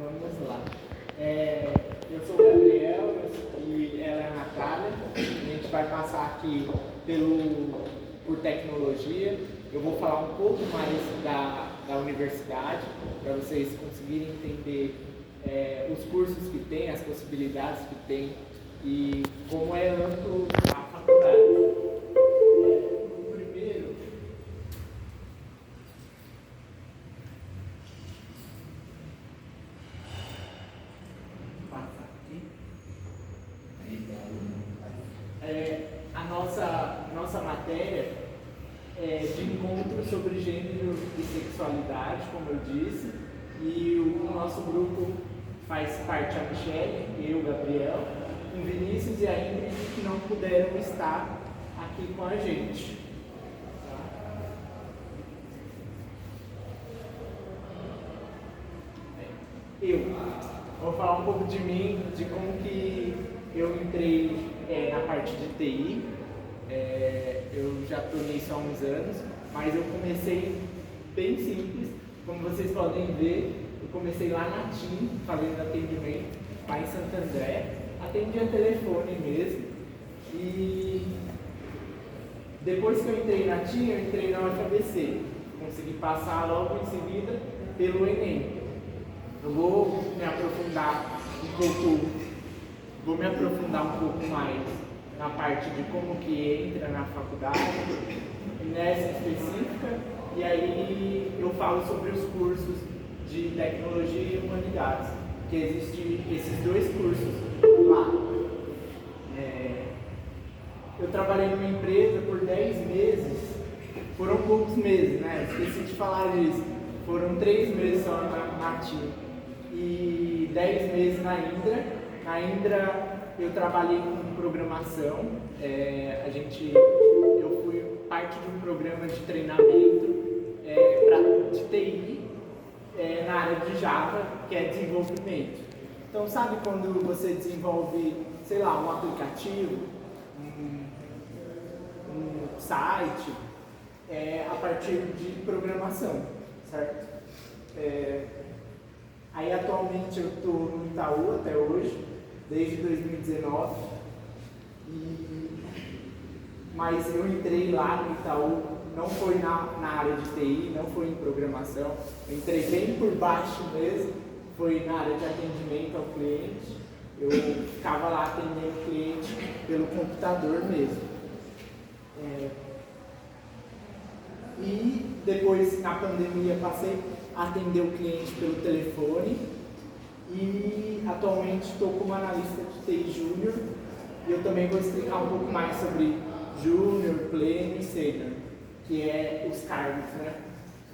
Vamos lá. Eu sou o Gabriel e ela é a Natália. A gente vai passar aqui por tecnologia. Eu vou falar um pouco mais da universidade, para vocês conseguirem entender os cursos que tem, as possibilidades que tem e como é amplo a faculdade. A nossa matéria é de encontro sobre gênero e sexualidade, como eu disse, e o nosso grupo faz parte a Michelle, eu, o Gabriel, o Vinícius e a Ingrid, que não puderam estar aqui com a gente. Eu vou falar um pouco de mim, de como que eu entrei na parte de TI. Eu já estou nisso há uns anos, mas eu comecei bem simples. Como vocês podem ver, eu comecei lá na TIM, fazendo atendimento lá em Santo André. Atendia telefone mesmo. E depois que eu entrei na TIM, eu entrei na UFABC. Consegui passar logo em seguida pelo Enem. Eu vou me aprofundar um pouco mais na parte de como que entra na faculdade, nessa específica, e aí eu falo sobre os cursos de tecnologia e humanidades, que existem esses dois cursos lá. Eu trabalhei numa empresa por 10 meses, foram poucos meses, né? Esqueci de falar disso, foram 3 meses só na TIM e 10 meses na Indra. Na Indra eu trabalhei com programação, eu fui parte de um programa de treinamento de TI na área de Java, que é desenvolvimento. Então, sabe quando você desenvolve, sei lá, um aplicativo, um site, a partir de programação, certo? Aí atualmente eu estou no Itaú até hoje, desde 2019, mas eu entrei lá no Itaú, não foi na área de TI, não foi em programação, eu entrei bem por baixo mesmo, foi na área de atendimento ao cliente, eu ficava lá atendendo o cliente pelo computador mesmo. E depois, na pandemia, passei a atender o cliente pelo telefone e atualmente estou como analista de TI Júnior e eu também vou explicar um pouco mais sobre Júnior, Pleno e Sênior, que é os cargos, né,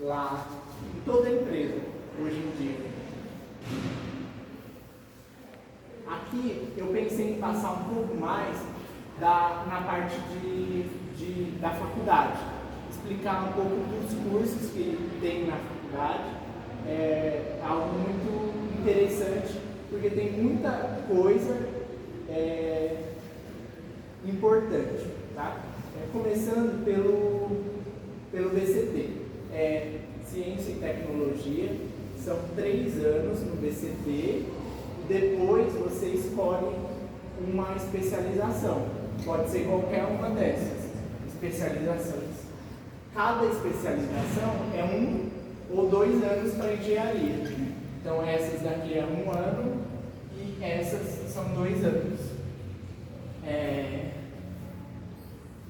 lá em toda a empresa hoje em dia. Aqui eu pensei em passar um pouco mais na parte da faculdade, explicar um pouco dos cursos que tem na faculdade. É algo muito interessante, porque tem muita coisa importante, tá? Começando pelo BCT, Ciência e Tecnologia, são 3 anos no BCT, e depois você escolhe uma especialização, pode ser qualquer uma dessas especializações. Cada especialização é 1 ou 2 anos para engenharia. Então essas daqui é 1 ano e essas são 2 anos.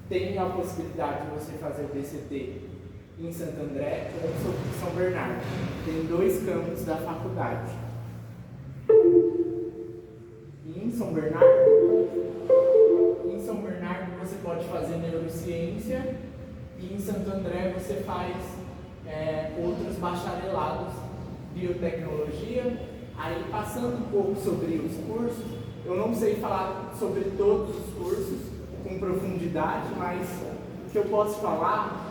Tem a possibilidade de você fazer o BCT em Santo André ou em São Bernardo. Tem 2 campos da faculdade. E em São Bernardo você pode fazer neurociência e em Santo André você faz outros bacharelados, biotecnologia. Aí, passando um pouco sobre os cursos, eu não sei falar sobre todos os cursos com profundidade, mas o que eu posso falar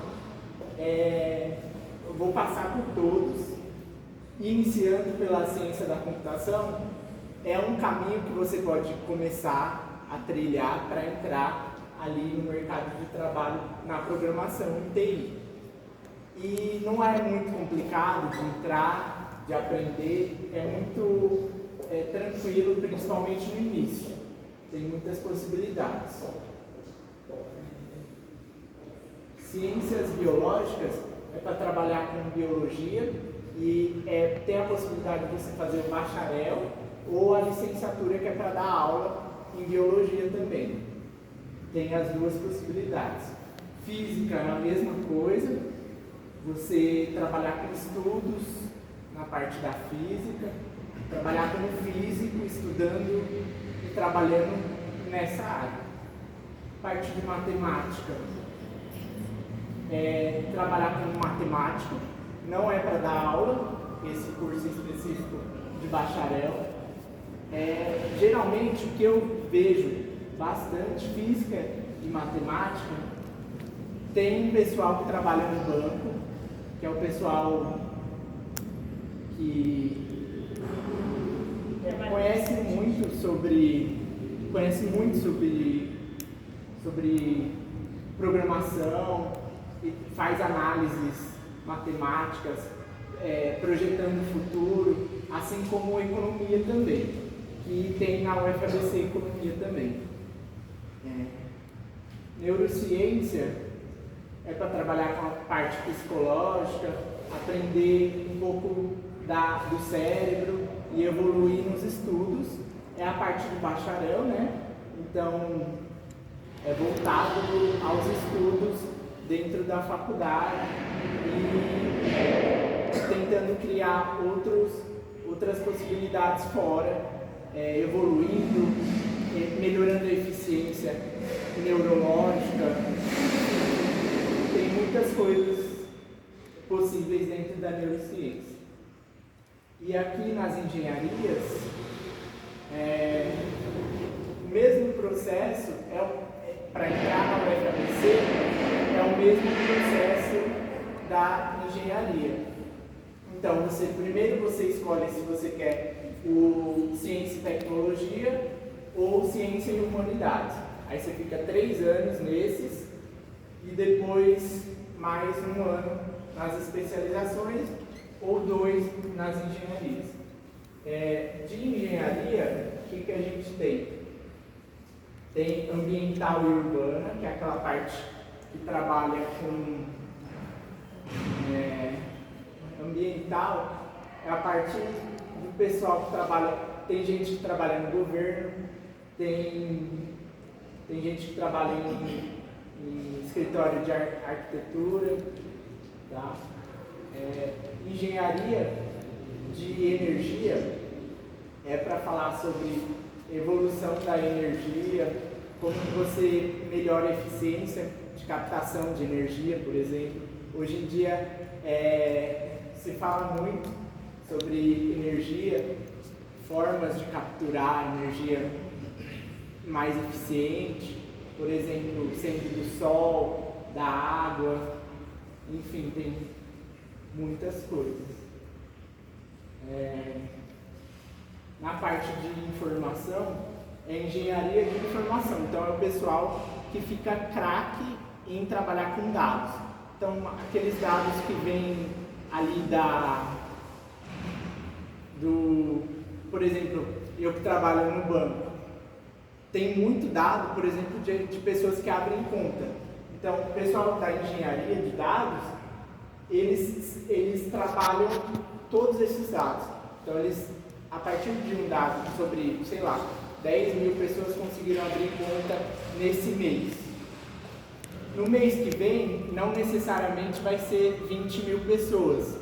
eu vou passar por todos, iniciando pela ciência da computação. É um caminho que você pode começar a trilhar para entrar ali no mercado de trabalho na programação em TI. E não é muito complicado de entrar, de aprender, é muito tranquilo, principalmente no início. Tem muitas possibilidades. Ciências biológicas é para trabalhar com biologia e tem a possibilidade de você fazer o bacharel ou a licenciatura, que é para dar aula em biologia também. Tem as duas possibilidades. Física é a mesma coisa, você trabalhar com estudos na parte da física, trabalhar como físico, estudando e trabalhando nessa área. Parte de matemática, trabalhar como matemático, não é para dar aula, esse curso específico de bacharel. Geralmente o que eu vejo bastante, física e matemática, tem um pessoal que trabalha no banco, que é o pessoal que conhece muito sobre programação e faz análises matemáticas, projetando o futuro, assim como economia também, que tem na UFABC economia também. Neurociência é para trabalhar com a parte psicológica, aprender um pouco do cérebro e evoluir nos estudos. É a parte do bacharel, né? Então, é voltado aos estudos dentro da faculdade e tentando criar outras possibilidades fora, evoluindo, melhorando a eficiência neurológica. Tem muitas coisas possíveis dentro da neurociência. E aqui nas engenharias, o mesmo processo para entrar na UFABC é o mesmo processo da engenharia. Então, primeiro você escolhe se você quer o Ciência e Tecnologia ou Ciência e Humanidades. Aí você fica 3 anos nesses e depois mais 1 ano nas especializações ou 2 nas engenharias. De engenharia, o que a gente tem? Tem ambiental e urbana, que é aquela parte que trabalha com ambiental, é a parte do pessoal que trabalha. Tem gente que trabalha no governo, tem gente que trabalha em escritório de arquitetura, tá? Engenharia de energia é para falar sobre evolução da energia, como você melhora a eficiência de captação de energia, por exemplo. Hoje em dia se fala muito sobre energia, formas de capturar energia mais eficiente, por exemplo, sendo do sol, da água, enfim, tem muitas coisas. Na parte de informação, é engenharia de informação, então é o pessoal que fica craque em trabalhar com dados. Então, aqueles dados que vêm ali por exemplo, eu que trabalho no banco, tem muito dado, por exemplo, de pessoas que abrem conta. Então, o pessoal da engenharia de dados, eles trabalham todos esses dados. Então, a partir de um dado sobre, 10 mil pessoas conseguiram abrir conta nesse mês. No mês que vem, não necessariamente vai ser 20 mil pessoas.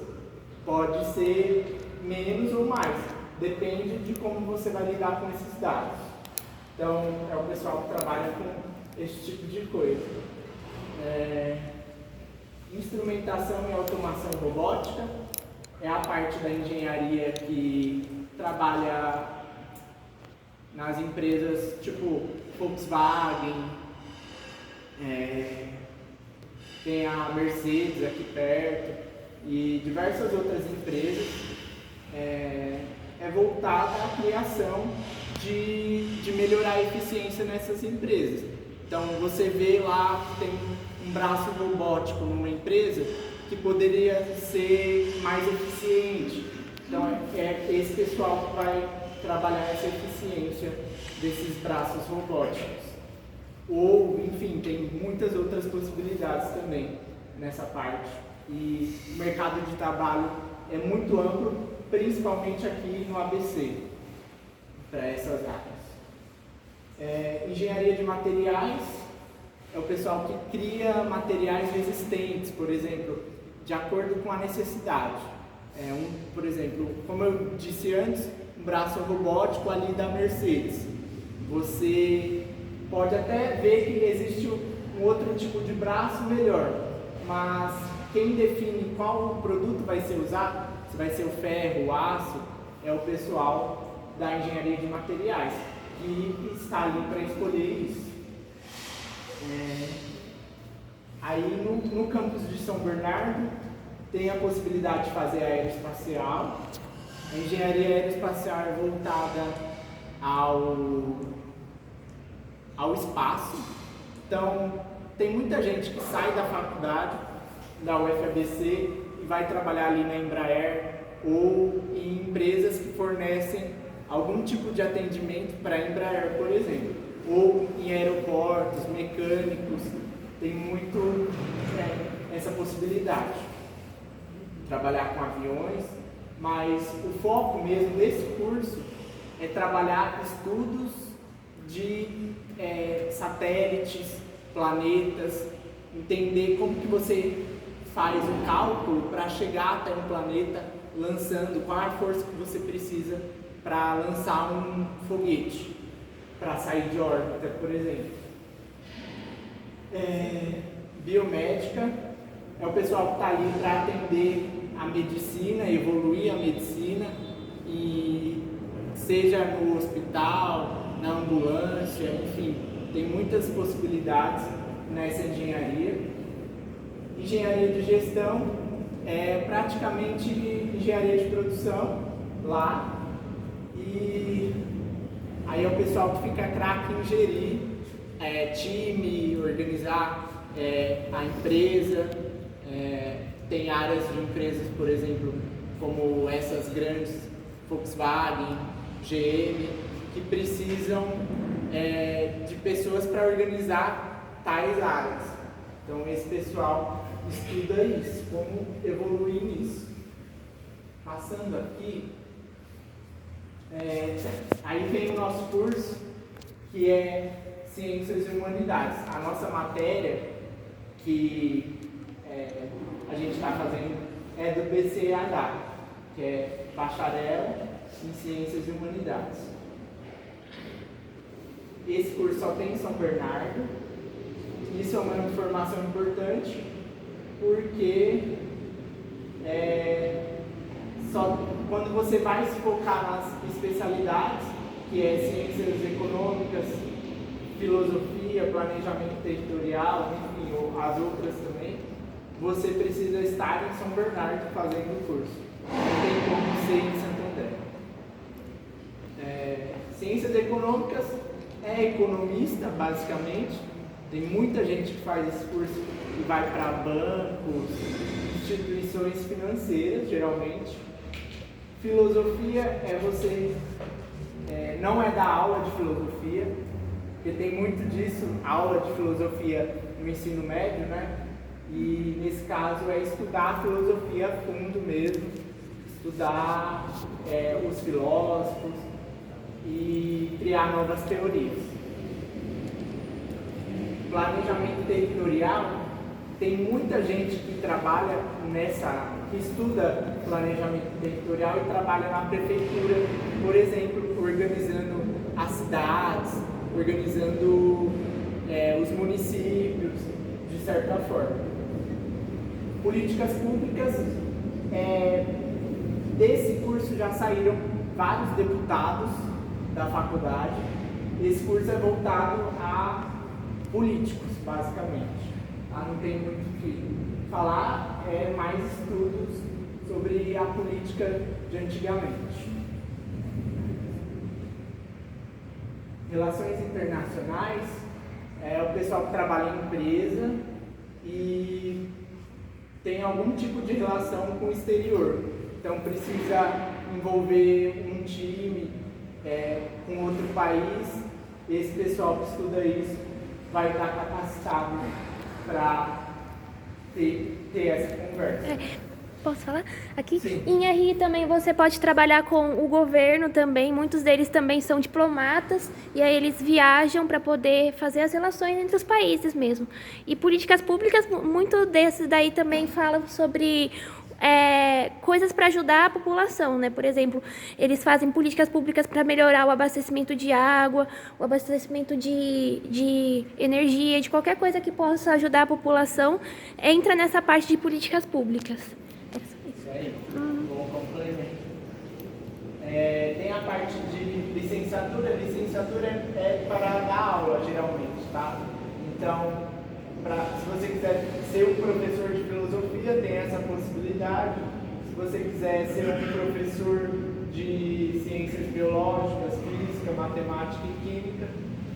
Pode ser menos ou mais. Depende de como você vai lidar com esses dados. Então, é o pessoal que trabalha com esse tipo de coisa. Instrumentação e automação robótica é a parte da engenharia que trabalha nas empresas tipo Volkswagen, tem a Mercedes aqui perto e diversas outras empresas. É voltada à criação de melhorar a eficiência nessas empresas. Então você vê lá que tem um braço robótico numa empresa que poderia ser mais eficiente, Então é esse pessoal que vai trabalhar essa eficiência desses braços robóticos. Ou, enfim, tem muitas outras possibilidades também nessa parte. E o mercado de trabalho é muito amplo, principalmente aqui no ABC, para essas áreas. Engenharia de materiais é o pessoal que cria materiais resistentes, por exemplo, de acordo com a necessidade. Por exemplo, como eu disse antes, um braço robótico ali da Mercedes. Você pode até ver que existe um outro tipo de braço melhor, mas quem define qual produto vai ser usado, se vai ser o ferro, o aço, é o pessoal da engenharia de materiais, que está ali para escolher isso. Aí no campus de São Bernardo tem a possibilidade de fazer aeroespacial. A engenharia aeroespacial é voltada ao espaço. Então, tem muita gente que sai da faculdade, da UFABC, e vai trabalhar ali na Embraer ou em empresas que fornecem algum tipo de atendimento para a Embraer, por exemplo, ou em aeroportos, mecânicos, tem muito essa possibilidade. Trabalhar com aviões, mas o foco mesmo desse curso é trabalhar estudos de satélites, planetas, entender como que você faz o cálculo para chegar até um planeta lançando, qual é a força que você precisa para lançar um foguete, para sair de órbita, por exemplo. Biomédica é o pessoal que está ali para atender a medicina, evoluir a medicina, e seja no hospital, na ambulância, enfim, tem muitas possibilidades nessa engenharia. Engenharia de gestão é praticamente engenharia de produção lá, e aí é o pessoal que fica craque em gerir time, organizar a empresa. Tem áreas de empresas, por exemplo, como essas grandes, Volkswagen, GM, que precisam de pessoas para organizar tais áreas. Então esse pessoal estuda isso, como evoluir nisso. Passando aqui, aí vem o nosso curso, que é Ciências e Humanidades. A nossa matéria que a gente está fazendo é do BCH, que é Bacharel em Ciências e Humanidades. Esse curso só tem em São Bernardo. Isso é uma informação importante, porque só quando você vai se focar nas especialidades, que é Ciências Econômicas, Filosofia, Planejamento Territorial, enfim, ou as outras também, você precisa estar em São Bernardo fazendo o curso. Não tem como ser em Santo André. Ciências Econômicas é economista, basicamente. Tem muita gente que faz esse curso e vai para bancos, instituições financeiras, geralmente. Filosofia é você... não é dar aula de filosofia, porque tem muito disso, aula de filosofia no ensino médio, né? E nesse caso é estudar a filosofia a fundo mesmo, estudar os filósofos e criar novas teorias. Planejamento territorial, tem muita gente que trabalha que estuda planejamento territorial e trabalha na prefeitura, por exemplo, organizando as cidades, organizando os municípios, de certa forma. Políticas públicas, desse curso já saíram vários deputados da faculdade. Esse curso é voltado a políticos, basicamente. Não tem muito o que falar, mais estudos sobre a política de antigamente. Relações internacionais é o pessoal que trabalha em empresa e tem algum tipo de relação com o exterior. Então precisa envolver um time com outro país, esse pessoal que estuda isso vai estar capacitado para ter essa conversa. Posso falar? Aqui? Sim. Em RI também você pode trabalhar com o governo também. Muitos deles também são diplomatas e aí eles viajam para poder fazer as relações entre os países mesmo. E políticas públicas, muito desses daí também falam sobre coisas para ajudar a população, né? Por exemplo, eles fazem políticas públicas para melhorar o abastecimento de água, o abastecimento de energia, de qualquer coisa que possa ajudar a população, entra nessa parte de políticas públicas. Isso aí, bom complemento. Tem a parte de licenciatura. Licenciatura é para dar aula, geralmente, tá? Então, se você quiser ser um professor de filosofia, tem essa possibilidade. Se você quiser ser um professor de ciências biológicas, física, matemática e química,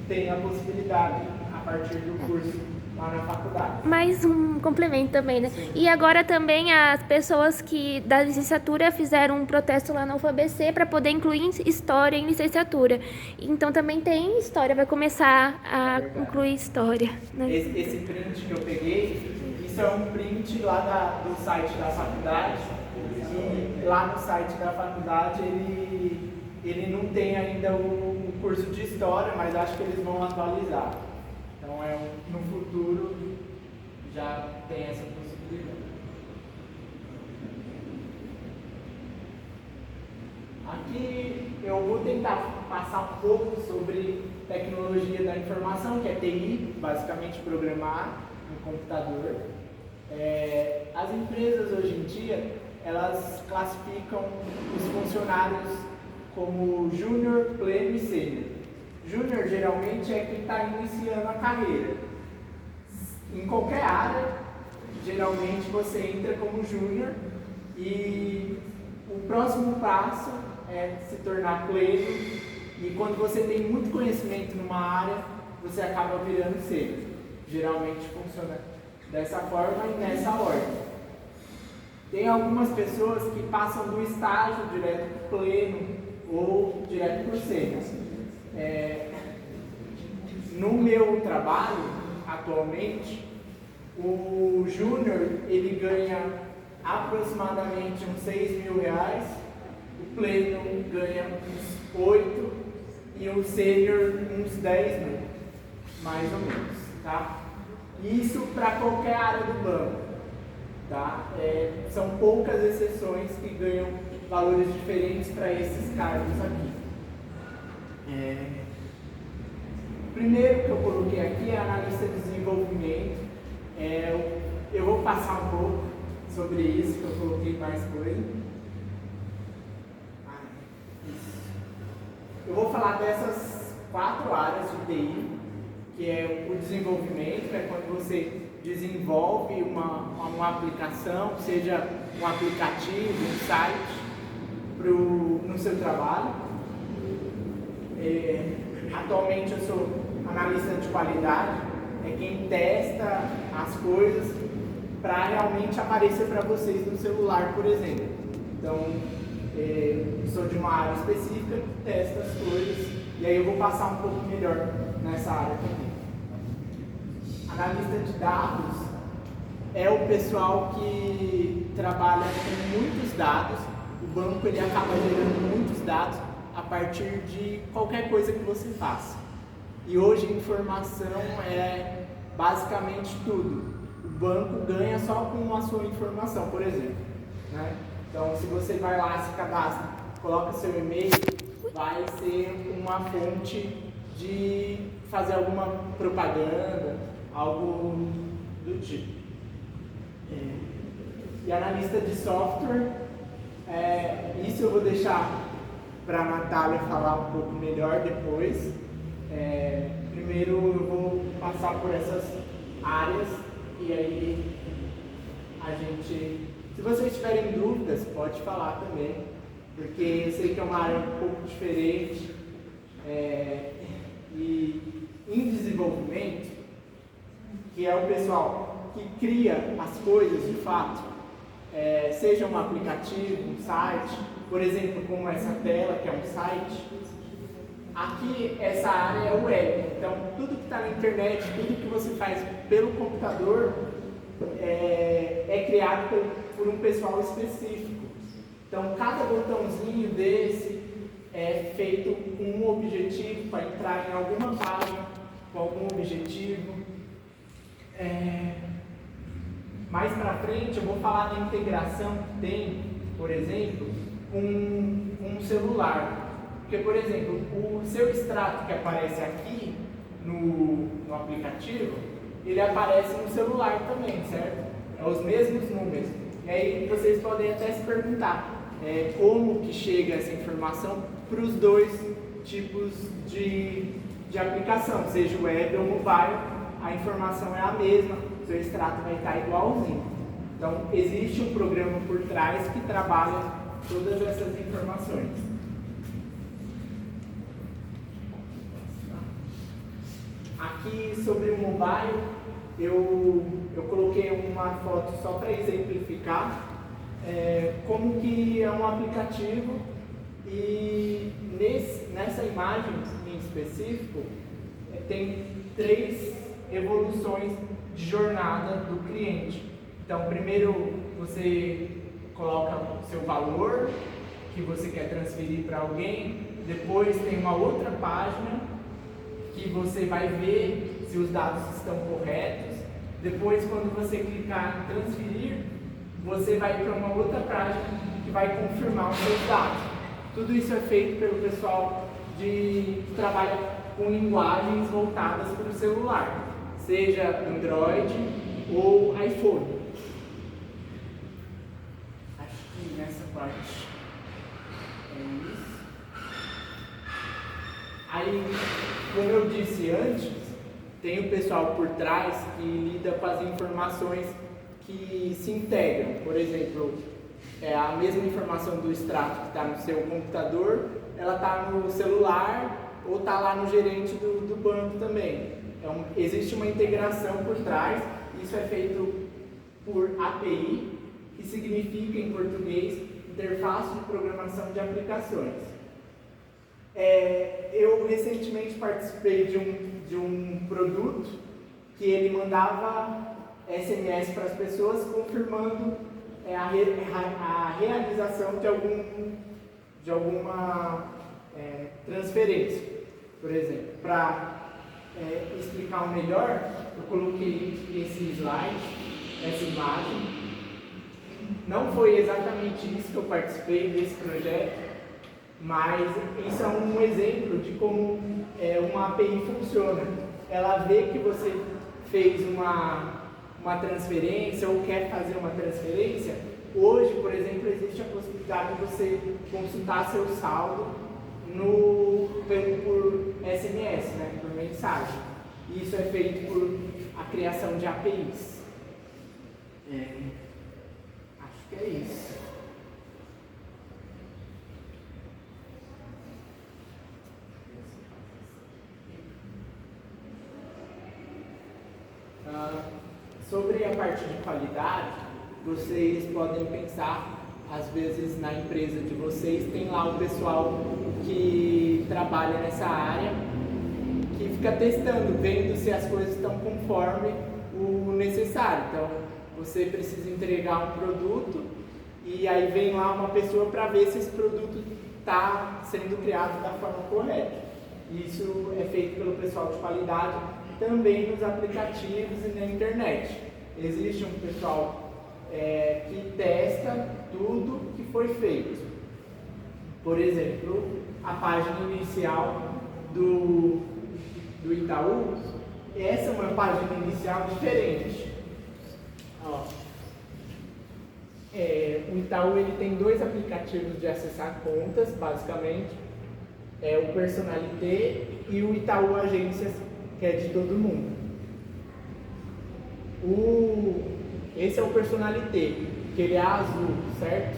tem a possibilidade a partir do curso lá na faculdade. Mais um complemento também, né? Sim. E agora também as pessoas que da licenciatura fizeram um protesto lá na UFABC para poder incluir história em licenciatura. Então também tem história, vai começar a incluir história, né? Esse print que eu peguei, isso é um print lá do site da faculdade. E lá no site da faculdade ele não tem ainda o curso de história, mas acho que eles vão atualizar. Então no futuro já tem essa possibilidade. Aqui eu vou tentar passar um pouco sobre tecnologia da informação, que é TI, basicamente programar no computador. As empresas hoje em dia, elas classificam os funcionários como júnior, pleno e sênior. Júnior geralmente é quem está iniciando a carreira. Em qualquer área, geralmente você entra como júnior e o próximo passo é se tornar pleno, e quando você tem muito conhecimento numa área, você acaba virando sênior. Geralmente funciona dessa forma e nessa ordem. Tem algumas pessoas que passam do estágio direto para o pleno ou direto para o sênior. No meu trabalho, atualmente, o júnior ele ganha aproximadamente uns R$6.000, o pleno ganha uns 8 e o sênior uns 10 mil, mais ou menos, tá? Isso para qualquer área do banco, tá? São poucas exceções que ganham valores diferentes para esses cargos aqui. O primeiro que eu coloquei aqui é analista de desenvolvimento. Eu vou passar um pouco sobre isso, que eu coloquei mais coisa. Eu vou falar dessas 4 áreas de TI, que é o desenvolvimento, que é quando você desenvolve uma aplicação, seja um aplicativo, um site, no seu trabalho. Atualmente eu sou analista de qualidade, é quem testa as coisas para realmente aparecer para vocês no celular, por exemplo. Então, sou de uma área específica, testo as coisas, e aí eu vou passar um pouco melhor nessa área também. Analista de dados é o pessoal que trabalha com muitos dados. O banco ele acaba gerando muitos dados a partir de qualquer coisa que você faça. E hoje informação é basicamente tudo. O banco ganha só com a sua informação, por exemplo, né? Então, se você vai lá, se cadastra, coloca seu e-mail, vai ser uma fonte de fazer alguma propaganda, algo do tipo. E analista de software, isso eu vou deixar para a Natália falar um pouco melhor depois. Primeiro eu vou passar por essas áreas e aí a gente, se vocês tiverem dúvidas, pode falar também, porque eu sei que é uma área um pouco diferente. E em desenvolvimento, que é o pessoal que cria as coisas de fato, seja um aplicativo, um site, por exemplo, como essa tela, que é um site. Aqui, essa área é o web. Então, tudo que está na internet, tudo que você faz pelo computador é criado por um pessoal específico. Então, cada botãozinho desse é feito com um objetivo, para entrar em alguma página com algum objetivo. Mais para frente eu vou falar da integração que tem, por exemplo, com um celular. Porque, por exemplo, o seu extrato que aparece aqui no aplicativo, ele aparece no celular também, certo? É os mesmos números. E aí vocês podem até se perguntar como que chega essa informação para os dois tipos de aplicação, seja web ou mobile, a informação é a mesma, o seu extrato vai estar igualzinho. Então, existe um programa por trás que trabalha todas essas informações. Aqui sobre o mobile, eu coloquei uma foto só para exemplificar como que é um aplicativo, e nessa imagem em específico tem 3 evoluções de jornada do cliente. Então, primeiro você coloca o seu valor que você quer transferir para alguém, depois tem uma outra página que você vai ver se os dados estão corretos, depois quando você clicar em transferir, você vai para uma outra página que vai confirmar os seus dados. Tudo isso é feito pelo pessoal que trabalha com linguagens voltadas para o celular, seja Android ou iPhone. Acho que nessa parte é isso. Aí, como eu disse antes, tem o pessoal por trás que lida com as informações que se integram. Por exemplo, a mesma informação do extrato que está no seu computador, ela está no celular ou está lá no gerente do banco também. Então, existe uma integração por trás, isso é feito por API, que significa em português Interface de Programação de Aplicações. Eu recentemente participei de um produto que ele mandava SMS para as pessoas confirmando a realização de alguma transferência. Por exemplo, para explicar melhor, eu coloquei esse slide, essa imagem. Não foi exatamente isso que eu participei desse projeto, mas isso é um exemplo de como uma API funciona. Ela vê que você fez uma transferência ou quer fazer uma transferência. Hoje, por exemplo, existe a possibilidade de você consultar seu saldo por SMS, né, por mensagem. Isso é feito por a criação de APIs. Acho que é isso. Sobre a parte de qualidade, vocês podem pensar, às vezes na empresa de vocês tem lá o pessoal que trabalha nessa área, que fica testando, vendo se as coisas estão conforme o necessário. Então, você precisa entregar um produto e aí vem lá uma pessoa para ver se esse produto está sendo criado da forma correta. Isso é feito pelo pessoal de qualidade também nos aplicativos e na internet. Existe um pessoal que testa tudo que foi feito. Por exemplo, a página inicial do Itaú, essa é uma página inicial diferente. O Itaú ele tem 2 aplicativos de acessar contas, basicamente. O Personalité e o Itaú Agências, que é de todo mundo. Esse é o Personalité, que ele é azul, certo?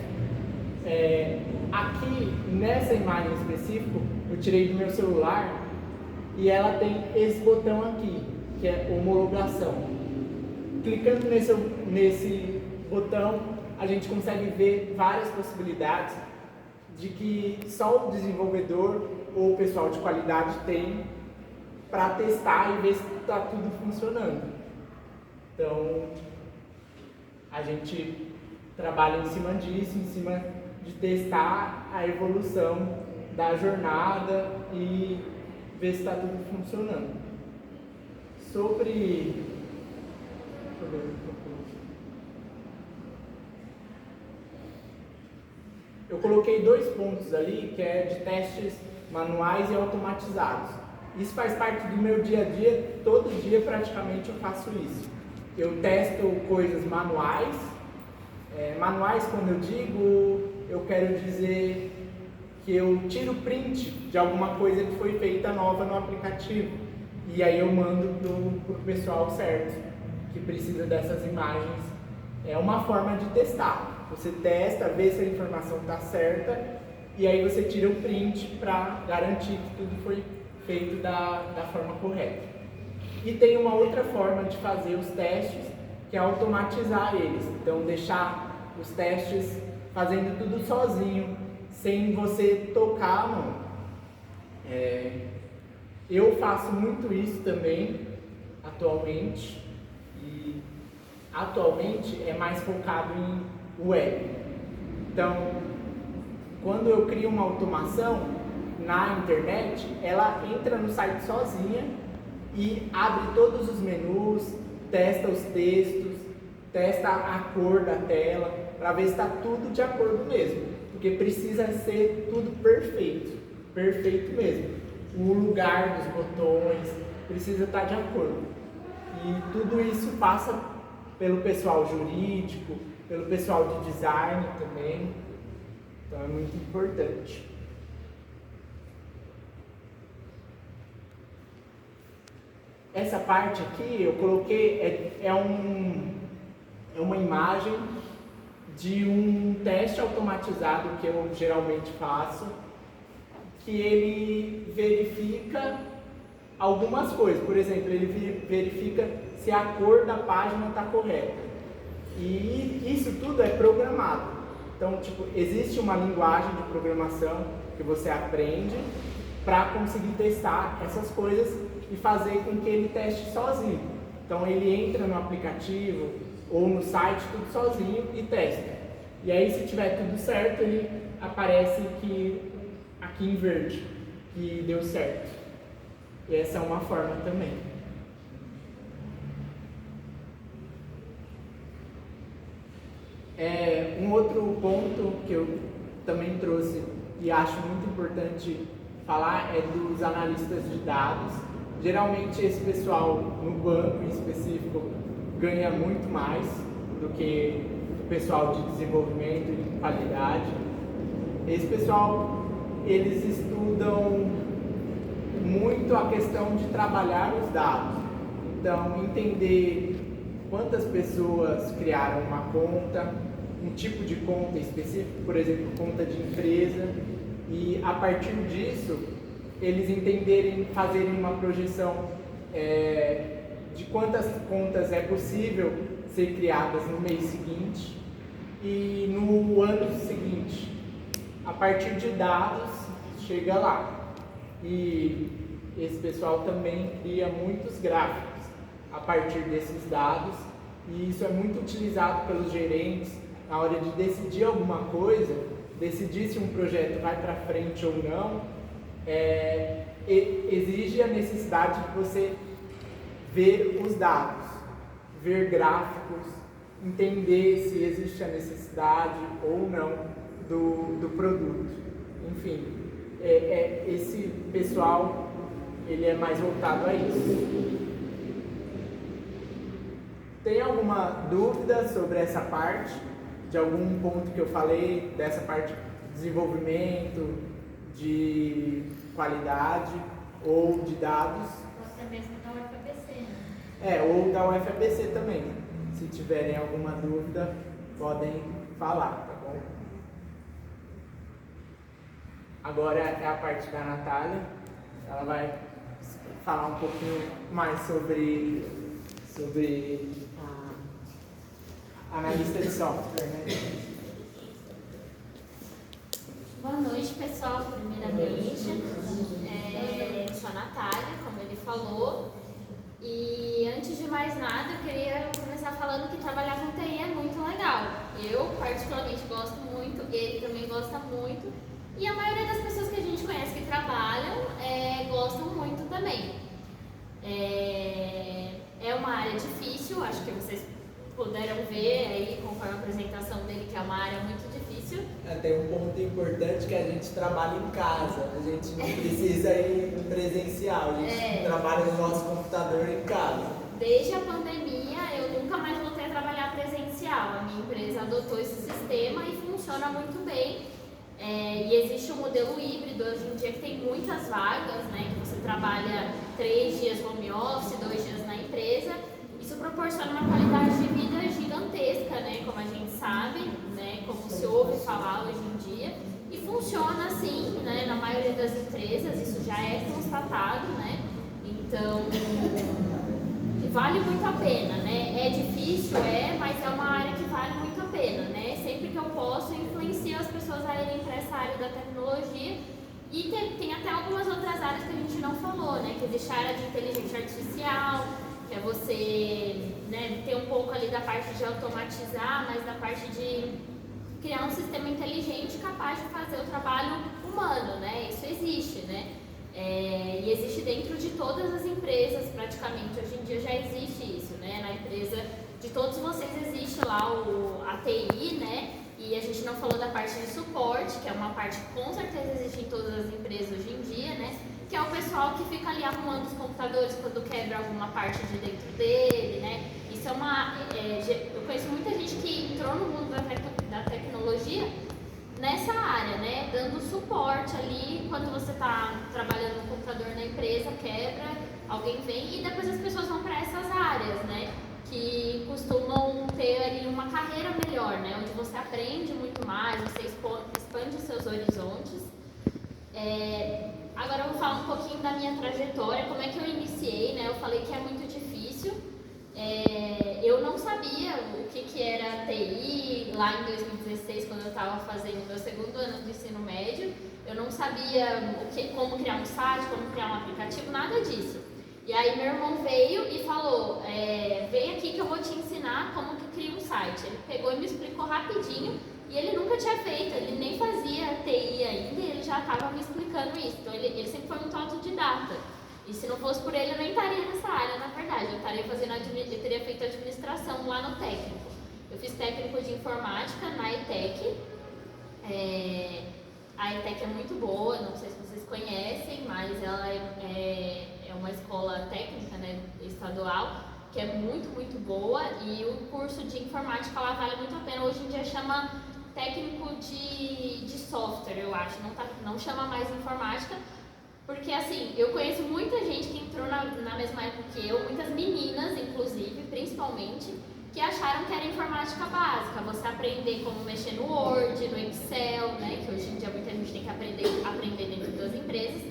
Aqui, nessa imagem específica, eu tirei do meu celular e ela tem esse botão aqui, que é homologação. Clicando nesse botão, a gente consegue ver várias possibilidades de que só o desenvolvedor ou o pessoal de qualidade tem para testar e ver se está tudo funcionando. Então, a gente trabalha em cima disso, em cima de testar a evolução da jornada e ver se está tudo funcionando. Sobre... Eu coloquei 2 pontos ali, que é de testes manuais e automatizados. Isso faz parte do meu dia a dia, todo dia praticamente eu faço isso. Eu testo coisas manuais. Manuais, quando eu digo, eu quero dizer que eu tiro print de alguma coisa que foi feita nova no aplicativo. E aí eu mando para o pessoal certo, que precisa dessas imagens. É uma forma de testar. Você testa, vê se a informação está certa, e aí você tira o print para garantir que tudo foi feito da forma correta. E tem uma outra forma de fazer os testes, que é automatizar eles. Então, deixar os testes fazendo tudo sozinho, sem você tocar a mão. Eu faço muito isso também, atualmente, e atualmente é mais focado em web. Então, quando eu crio uma automação na internet, ela entra no site sozinha e abre todos os menus, testa os textos, testa a cor da tela, para ver se está tudo de acordo mesmo, porque precisa ser tudo perfeito, perfeito mesmo. O lugar dos botões precisa estar de acordo. E tudo isso passa pelo pessoal jurídico, pelo pessoal de design também, então é muito importante. Essa parte aqui eu coloquei, é uma imagem de um teste automatizado que eu geralmente faço, que ele verifica algumas coisas. Por exemplo, ele verifica se a cor da página está correta. E isso tudo é programado. Então, existe uma linguagem de programação que você aprende para conseguir testar essas coisas e fazer com que ele teste sozinho. Então, ele entra no aplicativo ou no site tudo sozinho e testa. E aí, se tiver tudo certo, ele aparece que aqui em verde, que deu certo. E essa é uma forma também. Um outro ponto que eu também trouxe e acho muito importante falar é dos analistas de dados. Geralmente esse pessoal no banco em específico ganha muito mais do que o pessoal de desenvolvimento e de qualidade. Esse pessoal, eles estudam muito a questão de trabalhar os dados. Então, entender quantas pessoas criaram uma conta, um tipo de conta específico, por exemplo, conta de empresa, e a partir disso, eles entenderem, fazerem uma projeção de quantas contas é possível ser criadas no mês seguinte e no ano seguinte. A partir de dados, chega lá. E esse pessoal também cria muitos gráficos a partir desses dados, e isso é muito utilizado pelos gerentes na hora de decidir alguma coisa, decidir se um projeto vai para frente ou não. Exige a necessidade de você ver os dados, ver gráficos, entender se existe a necessidade ou não do produto. Enfim, esse pessoal, ele é mais voltado a isso. Tem alguma dúvida sobre essa parte? De algum ponto que eu falei, dessa parte de desenvolvimento, de qualidade ou de dados? Você mesmo da UFABC, né? Ou da UFABC também. Se tiverem alguma dúvida, podem falar, tá bom? Agora é a parte da Natália. Ela vai falar um pouquinho mais sobre a analista de software, né? Boa noite, pessoal, primeiramente. Eu sou a Natália, como ele falou. E antes de mais nada, eu queria começar falando que trabalhar com TI é muito legal. Eu, particularmente, gosto muito, ele também gosta muito. E a maioria das pessoas que a gente conhece que trabalham gostam muito também. É uma área difícil, acho que vocês puderam ver aí, conforme a apresentação dele, que é uma área muito difícil. Tem um ponto importante que a gente trabalha em casa, a gente não precisa ir no presencial, a gente trabalha no nosso computador em casa. Desde a pandemia, eu nunca mais voltei a trabalhar presencial. A minha empresa adotou esse sistema e funciona muito bem. E existe o modelo híbrido hoje em dia que tem muitas vagas, né? Que você trabalha 3 dias home office, 2 dias na empresa. Isso proporciona uma qualidade de vida gigantesca, né? Como a gente sabe, né? Como se ouve falar hoje em dia. E funciona assim, né? Na maioria das empresas, isso já é constatado, né? Então, vale muito a pena, né? É difícil, mas é uma área que vale muito a pena, né? Sempre que eu posso, eu influencio as pessoas a irem para essa área da tecnologia. E tem até algumas outras áreas que a gente não falou, né? Que existe a área de inteligência artificial, que é você, né, ter um pouco ali da parte de automatizar, mas da parte de criar um sistema inteligente capaz de fazer o trabalho humano, né? Isso existe, né? E existe dentro de todas as empresas, praticamente. Hoje em dia já existe isso, né? Na empresa de todos vocês existe lá a TI, né? E a gente não falou da parte de suporte, que é uma parte que com certeza existe em todas as empresas hoje em dia, né? Que é o pessoal que fica ali arrumando os computadores quando quebra alguma parte de dentro dele, né? Isso é eu conheço muita gente que entrou no mundo da tecnologia nessa área, né? Dando suporte ali quando você está trabalhando no computador na empresa, quebra, alguém vem e depois as pessoas vão para essas áreas, né? Que costumam ter ali uma carreira melhor, né? Onde você aprende muito mais, você expande os seus horizontes. Agora eu vou falar um pouquinho da minha trajetória, como é que eu iniciei, né? Eu falei que é muito difícil. Eu não sabia o que era TI lá em 2016, quando eu estava fazendo meu 2º ano do ensino médio. Eu não sabia como criar um site, como criar um aplicativo, nada disso. E aí meu irmão veio e falou, vem aqui que eu vou te ensinar como que cria um site. Ele pegou e me explicou rapidinho, e ele nunca tinha feito, ele nem fazia TI ainda, e ele já estava me explicando isso. Então ele sempre foi muito autodidata. E se não fosse por ele, eu nem estaria nessa área, na verdade. Eu teria feito administração lá no técnico. Eu fiz técnico de informática na ETEC. A ETEC é muito boa, não sei se vocês conhecem, mas ela é uma escola técnica, né, estadual, que é muito, muito boa, e o curso de informática lá vale muito a pena. Hoje em dia chama técnico de software, eu acho, não chama mais informática, porque assim, eu conheço muita gente que entrou na mesma época que eu, muitas meninas, inclusive, principalmente, que acharam que era informática básica, você aprender como mexer no Word, no Excel, né, que hoje em dia muita gente tem que aprender dentro das empresas,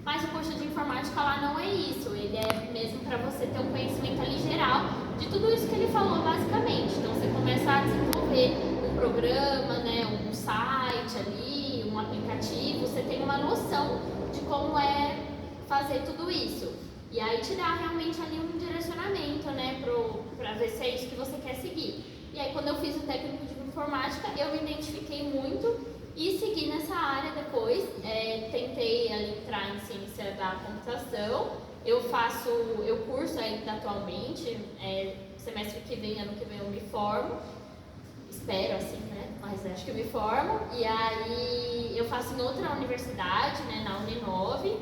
mas o curso de informática lá não é isso, ele é mesmo para você ter um conhecimento ali geral de tudo isso que ele falou basicamente. Então você começa a desenvolver um programa, né, um site ali, um aplicativo, você tem uma noção de como é fazer tudo isso. E aí te dá realmente ali um direcionamento, né, para ver se é isso que você quer seguir. E aí quando eu fiz o técnico de informática, eu me identifiquei muito e segui nessa área depois. Tentei ali entrar em ciência da computação. Eu curso ainda atualmente, semestre que vem, ano que vem eu me formo. Espero assim, né, mas acho que eu me formo. E aí eu faço em outra universidade, né, na Uninove.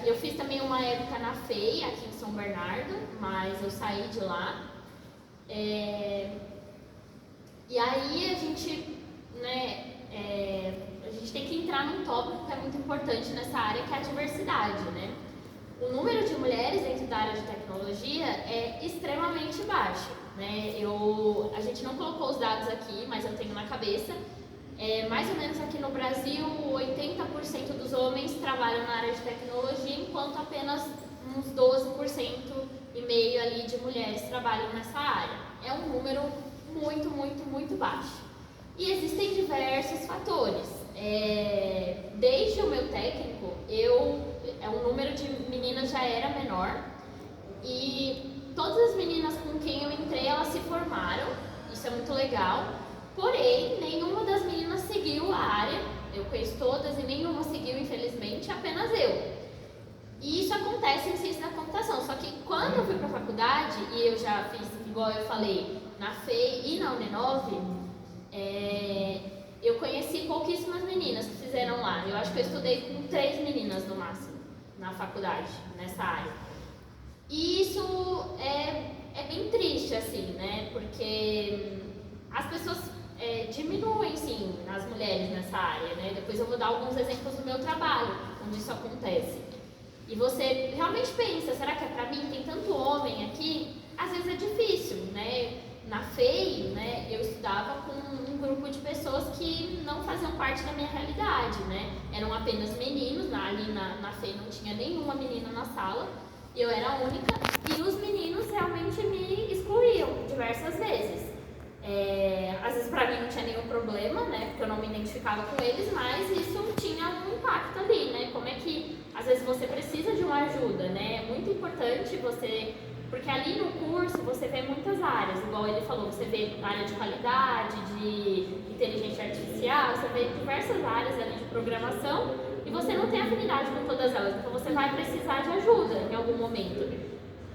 Eu fiz também uma época na FEI, aqui em São Bernardo, mas eu saí de lá. E aí a gente, né, a gente tem que entrar num tópico que é muito importante nessa área, que é a diversidade, né? O número de mulheres dentro da área de tecnologia é extremamente baixo, né? A gente não colocou os dados aqui, mas eu tenho na cabeça. Mais ou menos aqui no Brasil, 80% dos homens trabalham na área de tecnologia, enquanto apenas uns 12% e meio ali de mulheres trabalham nessa área. É um número muito, muito, muito baixo. E existem diversos fatores. Desde o meu técnico, o número de meninas já era menor e todas as meninas com quem eu entrei, elas se formaram, isso é muito legal, porém, nenhuma das meninas seguiu a área, eu conheço todas e nenhuma seguiu, infelizmente, apenas eu. E isso acontece em ciência da computação, só que quando eu fui para a faculdade, e eu já fiz, igual eu falei, na FEI e na Uninove, eu conheci pouquíssimas meninas que fizeram lá. Eu acho que eu estudei com 3 meninas no máximo, na faculdade, nessa área. E isso é bem triste, assim, né? Porque as pessoas diminuem, sim, as mulheres nessa área, né? Depois eu vou dar alguns exemplos do meu trabalho, onde isso acontece. E você realmente pensa, será que é pra mim? Tem tanto homem aqui? Às vezes é difícil, né? Na FEI, né, eu estudava com um grupo de pessoas que não faziam parte da minha realidade, né? Eram apenas meninos, ali na FEI não tinha nenhuma menina na sala, eu era a única, e os meninos realmente me excluíam diversas vezes. Às vezes pra mim não tinha nenhum problema, né, porque eu não me identificava com eles, mas isso tinha um impacto ali, né? Como é que às vezes você precisa de uma ajuda, né? É muito importante você... Porque ali no curso você vê muitas áreas, igual ele falou, você vê área de qualidade, de inteligência artificial, você vê diversas áreas ali de programação e você não tem afinidade com todas elas, então você vai precisar de ajuda em algum momento.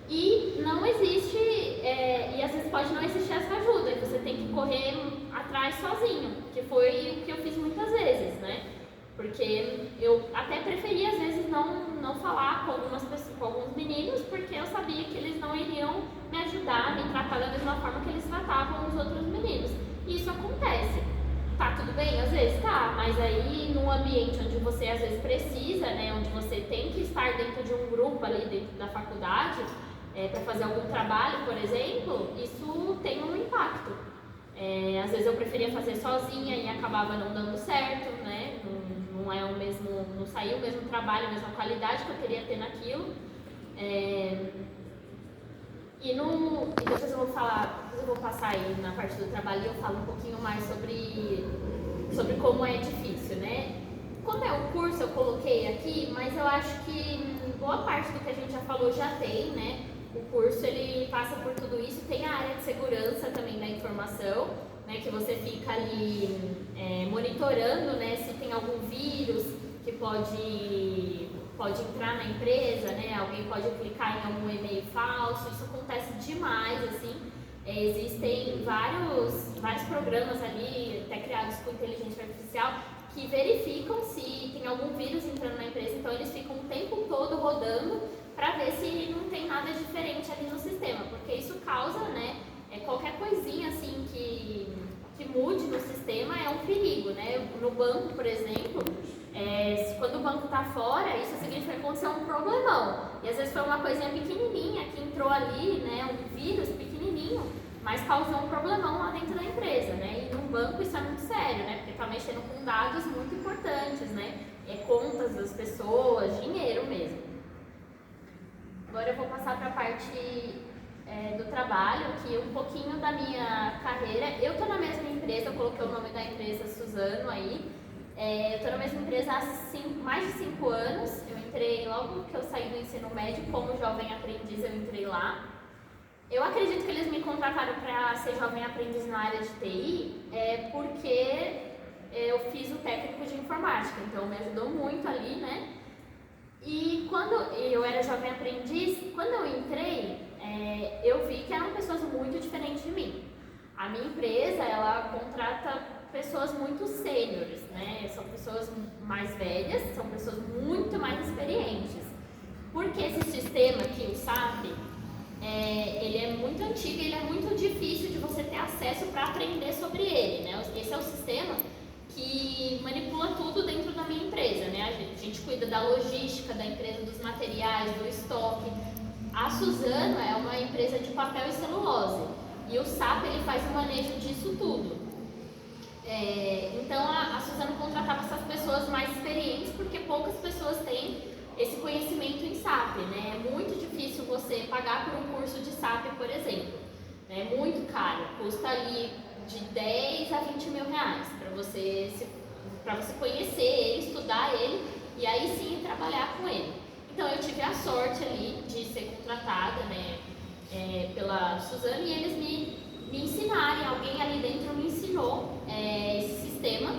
E não existe, e às vezes pode não existir essa ajuda, e você tem que correr atrás sozinho, que foi o que eu fiz muitas vezes, né? Porque eu até preferia, às vezes, não falar com algumas pessoas, com alguns meninos, porque eu sabia que eles não iriam me ajudar, me tratar da mesma forma que eles tratavam os outros meninos. E isso acontece. Tá tudo bem? Às vezes tá, mas aí num ambiente onde você às vezes precisa, né, onde você tem que estar dentro de um grupo ali dentro da faculdade, para fazer algum trabalho, por exemplo, isso tem um impacto. Às vezes eu preferia fazer sozinha e acabava não dando certo, né? Não saiu o mesmo trabalho, a mesma qualidade que eu queria ter naquilo. E depois eu vou passar aí na parte do trabalho e eu falo um pouquinho mais sobre como é difícil, né? Como é o curso, eu coloquei aqui, mas eu acho que boa parte do que a gente já falou já tem, né? O curso, ele passa por tudo isso, tem a área de segurança também da informação, né, que você fica ali monitorando, né, se tem algum vírus que pode entrar na empresa, né, alguém pode clicar em algum e-mail falso, isso acontece demais, assim. Existem vários programas ali, até criados com inteligência artificial, que verificam se tem algum vírus entrando na empresa, então eles ficam o tempo todo rodando para ver se não tem nada diferente ali no sistema, porque isso causa, né, qualquer coisinha assim que mude no sistema é um perigo, né? No banco, por exemplo, quando o banco está fora, isso significa que aconteceu um problemão, e às vezes foi uma coisinha pequenininha que entrou ali, né, um vírus pequenininho, mas causou um problemão lá dentro da empresa, né? E no banco isso é muito sério, né? Porque está mexendo com dados muito importantes, né? Contas das pessoas, dinheiro mesmo. Agora eu vou passar para a parte do trabalho, que um pouquinho da minha carreira. Eu estou na mesma empresa, eu coloquei o nome da empresa Suzano aí. Eu estou na mesma empresa há mais de 5 anos. Eu entrei logo que eu saí do ensino médio, como jovem aprendiz eu entrei lá. Eu acredito que eles me contrataram para ser jovem aprendiz na área de TI, porque eu fiz o técnico de informática, então me ajudou muito ali, né? E quando eu era jovem aprendiz, quando eu entrei, eu vi que eram pessoas muito diferentes de mim. A minha empresa, ela contrata pessoas muito sêniores, né? São pessoas mais velhas, são pessoas muito mais experientes. Porque esse sistema aqui, o SAP, ele é muito antigo e ele é muito difícil de você ter acesso para aprender sobre ele, né? Esse é o sistema que manipula tudo dentro da minha empresa, né? A gente cuida da logística da empresa, dos materiais, do estoque. A Suzano é uma empresa de papel e celulose e o SAP ele faz o manejo disso tudo. Então a Suzano contratava essas pessoas mais experientes porque poucas pessoas têm esse conhecimento em SAP, né? É muito difícil você pagar por um curso de SAP, por exemplo. É muito caro, custa ali de 10 a 20 mil reais para você conhecer ele, estudar ele e aí sim trabalhar com ele. Então eu tive a sorte ali de ser contratada, né, pela Suzane, e eles me ensinaram, alguém ali dentro me ensinou esse sistema,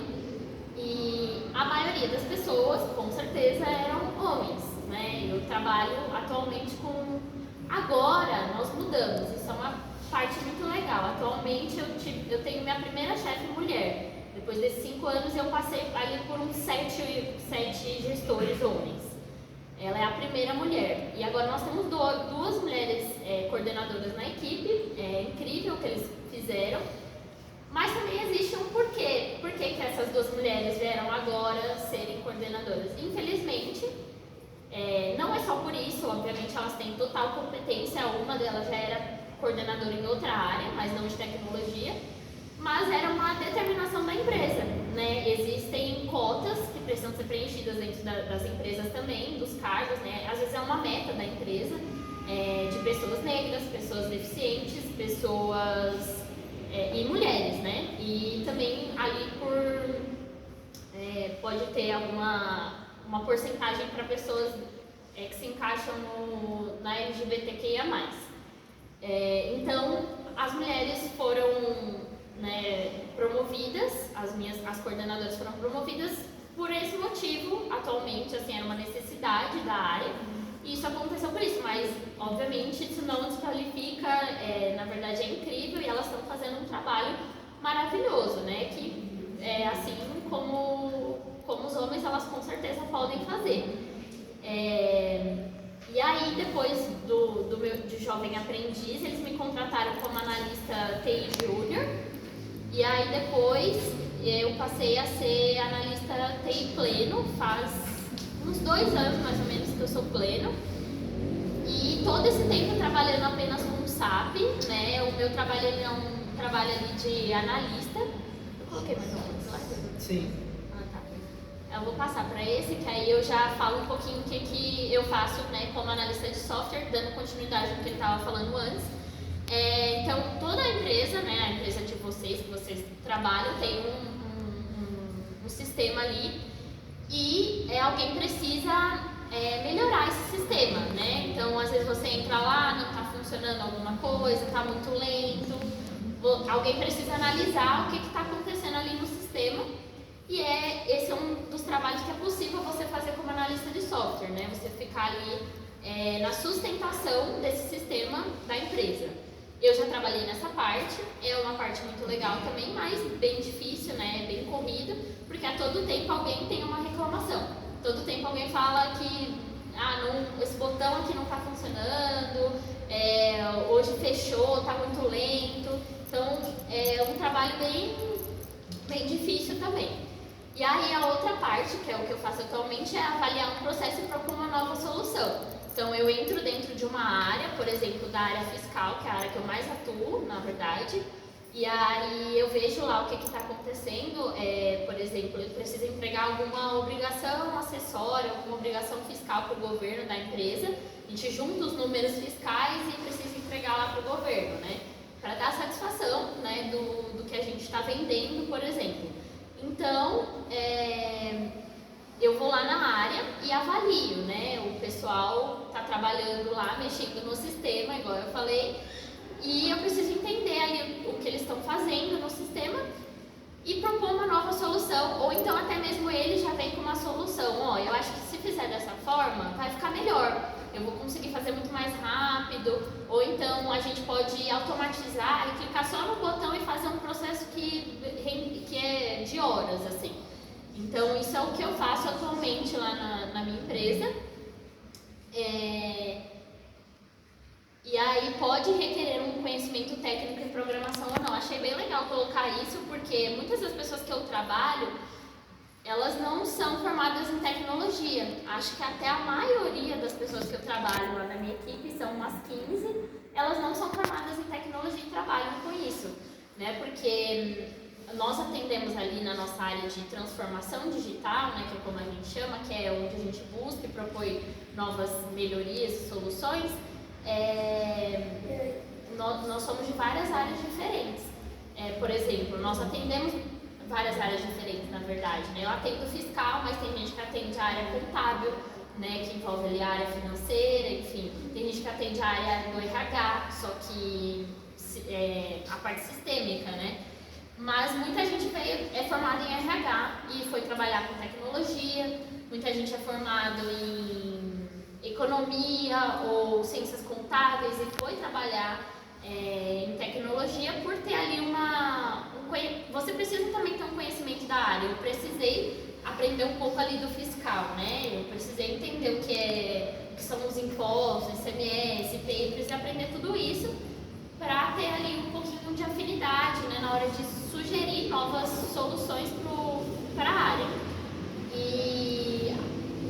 e a maioria das pessoas com certeza eram homens, né? Eu trabalho atualmente com, agora nós mudamos, isso é uma parte muito legal. Atualmente eu tenho minha primeira chefe mulher. Depois desses 5 anos eu passei ali por uns 7 gestores homens. Ela é a primeira mulher. E agora nós temos duas mulheres coordenadoras na equipe. É incrível o que eles fizeram. Mas também existe um porquê. Por que essas 2 mulheres vieram agora serem coordenadoras? Infelizmente, não é só por isso. Obviamente elas têm total competência. Uma delas já era coordenadora em outra área, mas não de tecnologia. Mas era uma determinação da empresa, né? Existem cotas que precisam ser preenchidas dentro das empresas também, dos cargos, né? Às vezes é uma meta da empresa, de pessoas negras, pessoas deficientes, pessoas e mulheres, né? E também ali pode ter uma porcentagem para pessoas que se encaixam na LGBTQIA+. Então, as mulheres foram, né, promovidas, as coordenadoras foram promovidas por esse motivo. Atualmente, assim, era uma necessidade da área e isso aconteceu por isso, mas obviamente isso não desqualifica, na verdade é incrível e elas estão fazendo um trabalho maravilhoso, né, que assim como os homens, elas com certeza podem fazer. E aí, depois de jovem aprendiz, eles me contrataram como analista TI Júnior. E aí, depois, eu passei a ser analista TI pleno. Faz uns 2 anos, mais ou menos, que eu sou pleno. E todo esse tempo trabalhando apenas com SAP, né? O meu trabalho ele é um trabalho ali de analista. Eu coloquei mais um slide? Sim. Eu vou passar para esse, que aí eu já falo um pouquinho o que eu faço, né, como analista de software, dando continuidade no que ele estava falando antes. Então, toda a empresa, né, a empresa de vocês, que vocês trabalham, tem um sistema ali e alguém precisa melhorar esse sistema, né? Então, às vezes você entra lá, não está funcionando alguma coisa, está muito lento, alguém precisa analisar o que está acontecendo ali no sistema. E esse é um dos trabalhos que é possível você fazer como analista de software, né? Você ficar ali na sustentação desse sistema da empresa. Eu já trabalhei nessa parte, é uma parte muito legal também, mas bem difícil, né? Bem corrida, porque a todo tempo alguém tem uma reclamação. Todo tempo alguém fala que esse botão aqui não está funcionando, hoje fechou, está muito lento. Então é um trabalho bem difícil também. E aí a outra parte, que é o que eu faço atualmente, é avaliar um processo e propor uma nova solução. Então eu entro dentro de uma área, por exemplo, da área fiscal, que é a área que eu mais atuo, na verdade, e aí eu vejo lá o que está acontecendo. Por exemplo, eu preciso entregar alguma obrigação acessória, alguma obrigação fiscal para o governo da empresa. A gente junta os números fiscais e precisa entregar lá para o governo, né? Para dar satisfação, né, do que a gente está vendendo, por exemplo. Então, eu vou lá na área e avalio, né? O pessoal está trabalhando lá, mexendo no sistema, igual eu falei, e eu preciso entender ali o que eles estão fazendo no sistema e propor uma nova solução, ou então até mesmo ele já vem com uma solução. Eu acho que se fizer dessa forma, vai ficar melhor. Eu vou conseguir fazer muito mais rápido, ou então a gente pode automatizar e clicar só no botão e fazer um processo que é de horas, assim. Então, isso é o que eu faço atualmente lá na minha empresa. E aí pode requerer um conhecimento técnico em programação ou não. Achei bem legal colocar isso, porque muitas das pessoas que eu trabalho, elas não são formadas em tecnologia. Acho que até a maioria das pessoas que eu trabalho lá na minha equipe, são umas 15, elas não são formadas em tecnologia e trabalham com isso, né? Porque nós atendemos ali na nossa área de transformação digital, né, que é como a gente chama, que é onde a gente busca e propõe novas melhorias e soluções. Nós somos de várias áreas diferentes. Por exemplo, nós atendemos várias áreas diferentes, na verdade, né? Eu atendo fiscal, mas tem gente que atende a área contábil, né, que envolve ali a área financeira, enfim. Tem gente que atende a área do RH, só que a parte sistêmica, né? Mas muita gente é formada em RH e foi trabalhar com tecnologia, muita gente é formado em economia ou ciências contábeis e foi trabalhar em tecnologia por ter ali você precisa também ter um conhecimento da área. Eu precisei aprender um pouco ali do fiscal, né? Eu precisei entender o que são os impostos, ICMS, IPI, eu precisei aprender tudo isso para ter ali um pouquinho de afinidade, né, na hora de sugerir novas soluções para a área.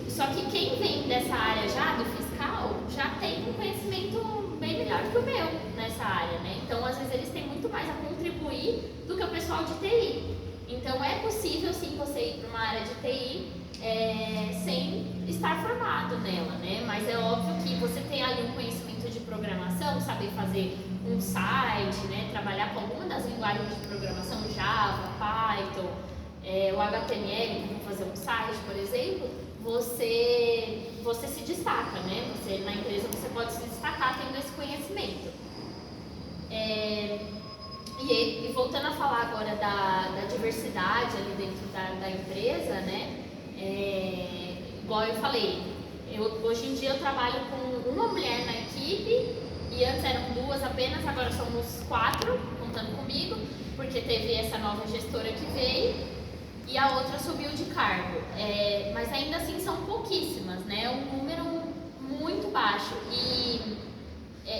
Só que quem vem dessa área já, do fiscal, já tem um conhecimento bem melhor que o meu nessa área, né? Então, às vezes, eles têm muito mais a contribuir do que o pessoal de TI. Então, é possível, sim, você ir para uma área de TI sem estar formado nela, né? Mas é óbvio que você tem ali um conhecimento de programação, saber fazer um site, né? Trabalhar com alguma das linguagens de programação, Java, Python, o HTML, para fazer um site, por exemplo, você se destaca, né? Na empresa você pode se destacar tendo esse conhecimento. E voltando a falar agora da diversidade ali dentro da empresa, né? Igual eu falei, hoje em dia eu trabalho com uma mulher na equipe e antes eram 2 apenas, agora somos 4, contando comigo, porque teve essa nova gestora que veio e a outra subiu de cargo. Mas ainda assim são pouquíssimas, né? É um número muito baixo. E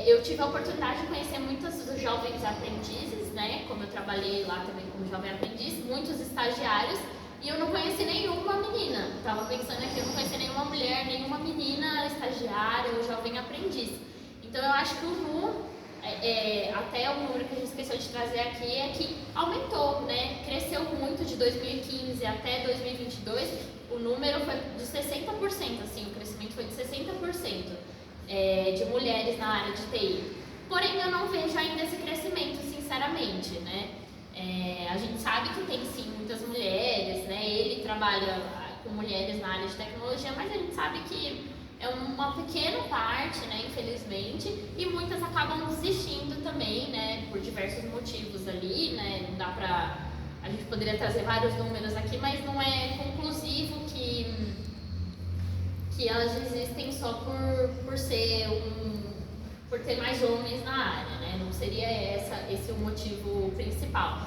eu tive a oportunidade de conhecer muitos jovens aprendizes, né? Como eu trabalhei lá também como jovem aprendiz, muitos estagiários, e eu não conheci nenhuma menina. Estava pensando aqui, eu não conheci nenhuma mulher, nenhuma menina estagiária ou jovem aprendiz. Então eu acho que o número, até o número que a gente esqueceu de trazer aqui, é que aumentou, né? Cresceu muito de 2015 até 2022, o número foi de 60%, assim, o crescimento foi de 60%. De mulheres na área de TI. Porém, eu não vejo ainda esse crescimento, sinceramente, né? A gente sabe que tem sim muitas mulheres, né? Ele trabalha com mulheres na área de tecnologia, mas a gente sabe que é uma pequena parte, né? Infelizmente, e muitas acabam desistindo também, né? Por diversos motivos ali, né? Não dá pra... A gente poderia trazer vários números aqui, mas não é conclusivo que elas desistem só por ter mais homens na área, né? Não seria esse o motivo principal.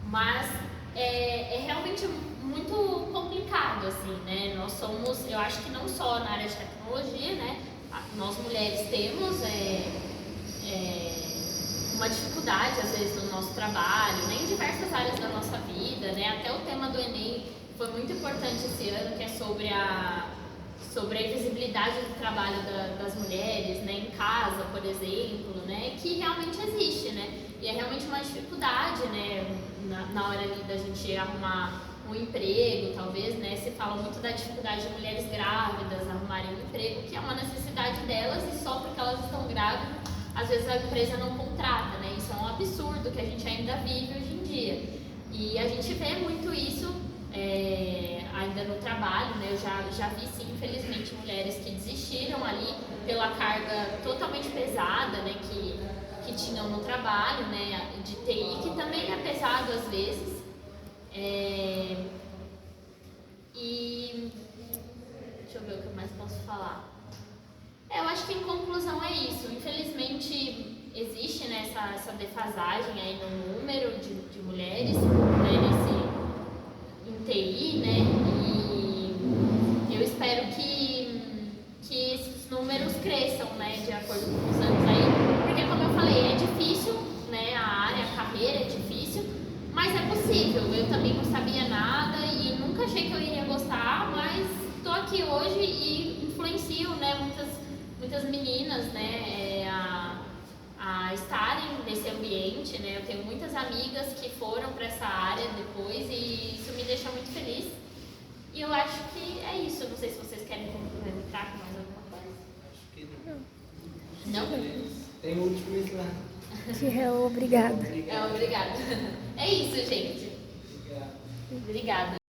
Mas é realmente muito complicado, assim, né? Nós somos, eu acho que não só na área de tecnologia, né? Nós mulheres temos uma dificuldade, às vezes, no nosso trabalho, né? Em diversas áreas da nossa vida, né? Até o tema do Enem foi muito importante esse ano, que é sobre a invisibilidade do trabalho das mulheres, né, em casa, por exemplo, né, que realmente existe, né, e é realmente uma dificuldade, né, na hora ali da gente arrumar um emprego, talvez, né, se fala muito da dificuldade de mulheres grávidas arrumarem um emprego, que é uma necessidade delas e só porque elas estão grávidas, às vezes a empresa não contrata, né, isso é um absurdo que a gente ainda vive hoje em dia, e a gente vê muito isso ainda no trabalho, né? Eu já vi sim, infelizmente, mulheres que desistiram ali pela carga totalmente pesada, né? Que tinham no trabalho, né? De TI, que também é pesado às vezes. E deixa eu ver o que mais posso falar. Eu acho que em conclusão é isso. Infelizmente existe, né, essa defasagem aí no número de mulheres, né, em TI, né, e eu espero que esses números cresçam, né, de acordo com os anos aí, porque como eu falei, é difícil, né, a área, a carreira é difícil, mas é possível. Eu também não sabia nada e nunca achei que eu iria gostar, mas estou aqui hoje e influencio, né, muitas meninas, né, a estarem nesse ambiente, né? Eu tenho muitas amigas que foram para essa área depois e isso me deixa muito feliz. E eu acho que é isso. Não sei se vocês querem complementar com mais alguma coisa. Acho que não. Não? Tem o último slide. Obrigada. Obrigada. É isso, gente. Obrigada.